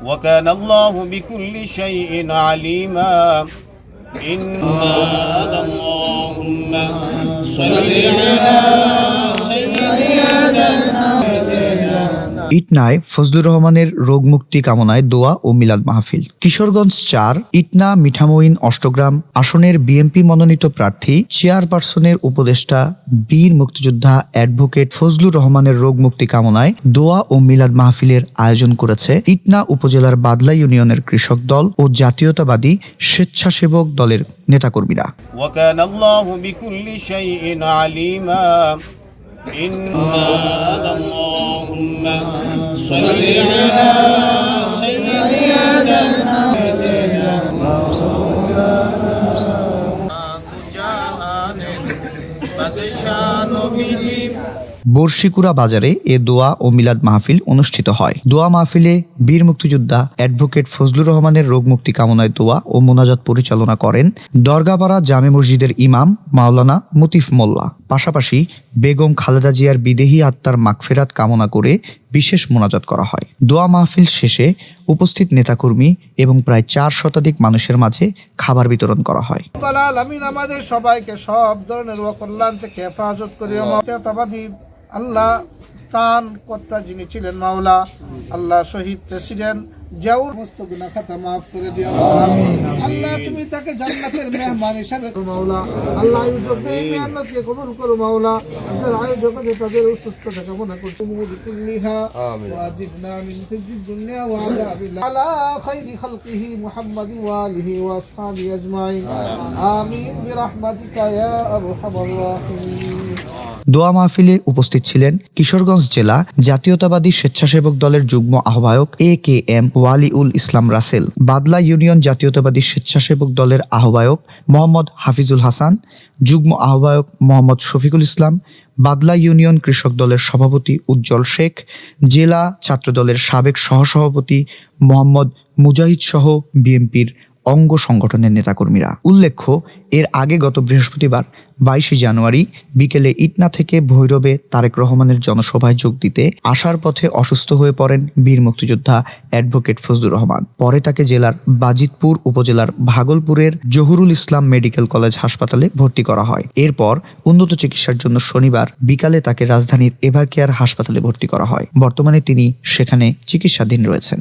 وكان الله بكل شيء عليما اللهم صل على سيدنا ইটনায় ফজলুর রহমানের রোগ মুক্তি কামনায় দোয়া ও মিলাদ মাহফিল। কিশোরগঞ্জ ৪ ইটনা মিঠামইন অষ্টগ্রাম আসনের বিএনপি মনোনীত প্রার্থী চেয়ারপারসনের উপদেষ্টা বীর মুক্তিযোদ্ধা অ্যাডভোকেট ফজলুর রহমানের রোগ মুক্তি কামনায় দোয়া ও মিলাদ মাহফিলের আয়োজন করেছে ইটনা উপজেলার বাদলা ইউনিয়নের কৃষক দল ও জাতীয়তাবাদী স্বেচ্ছাসেবক দলের নেতাকর্মীরা। وكان الله بكل شيء عليما اللهم صل على سيدنا বর্ষিকুড়া বাজারে এ দোয়া ও মিলাদ মাহফিল অনুষ্ঠিত হয়। দোয়া মাহফিলে বীর মুক্তিযোদ্ধা অ্যাডভোকেট ফজলুর রহমানের রোগ মুক্তি কামনায় দোয়া ও মোনাজাত পরিচালনা করেন দরগাপাড়া জামে মসজিদের ইমাম মাওলানা মতিফ মোল্লা। পাশাপাশি বেগম খালেদা জিয়ার বিদেহী আত্মার মাগফিরাত কামনা করে বিশেষ মোনাজাত করা হয়। দোয়া মাহফিল শেষে উপস্থিত নেতাকর্মী এবং প্রায় ৪ শতাধিক মানুষের মাঝে খাবার বিতরণ করা হয়। আমাদের সবাইকে সব ধরনের অকল্যাণ থেকে হেফাজত করিও। আল্লাহ তান কর্তা যিনি ছিলেন মাওলা, আল্লাহ শহীদ প্রেসিডেন্ট জিয়াউর সমস্ত গুনাহ খাতা মাফ করে দিও মাওলা। আল্লাহ তুমি তাকে জান্নাতের মেহমান হিসেবে মাওলা, আল্লাহ আয়োজকদের মেহনতকে কবুল করো মাওলা। যারা আয়োজকদের তাদের সুস্থতা কামনা করতে মুদিকুল্লিহা ওয়াজিদনা মিন ফিজিদ দুনিয়া ওয়া আযাবিল আলা খাইরি খালকিহি মুহাম্মাদিন ওয়া আলিহি ওয়া আসহাবিহি আজমাইন আমিন বিরহমাতিকা ইয়া আরহামার রাহিমিন। দোয়া মাহফিলে উপস্থিত ছিলেন কিশোরগঞ্জ জেলা জাতীয়তাবাদী স্বেচ্ছাসেবক দলের যুগ্ম আহ্বায়ক AKM ওয়ালিউল ইসলাম রাসেল, বাদলা ইউনিয়ন জাতীয়তাবাদী স্বেচ্ছাসেবক দলের আহ্বায়ক মোহাম্মদ হাফিজুল হাসান, যুগ্ম আহ্বায়ক মোহাম্মদ শফিকুল ইসলাম, বাদলা ইউনিয়ন কৃষক দলের সভাপতি উজ্জ্বল শেখ, জেলা ছাত্র দলের সাবেক সহসভাপতি মোহাম্মদ মুজাহিদ সহ বিএনপির অঙ্গ সংগঠনের নেতাকর্মীরা। উল্লেখ্য, এর আগে গত বৃহস্পতিবার 22 জানুয়ারি বিকেলে ইটনা থেকে ভৈরবে তারেক রহমানের জনসভায় যোগ দিতে আসার পথে অসুস্থ হয়ে পড়েন বীর মুক্তিযোদ্ধা অ্যাডভোকেট ফজলুর রহমান। পরে তাকে জেলার বাজিতপুর উপজেলার ভাগলপুরের জহুরুল ইসলাম মেডিকেল কলেজ হাসপাতালে ভর্তি করা হয়। এরপর উন্নত চিকিৎসার জন্য শনিবার বিকালে তাকে রাজধানীর এভারকেয়ার হাসপাতালে ভর্তি করা হয়। বর্তমানে তিনি সেখানে চিকিৎসাধীন রয়েছেন।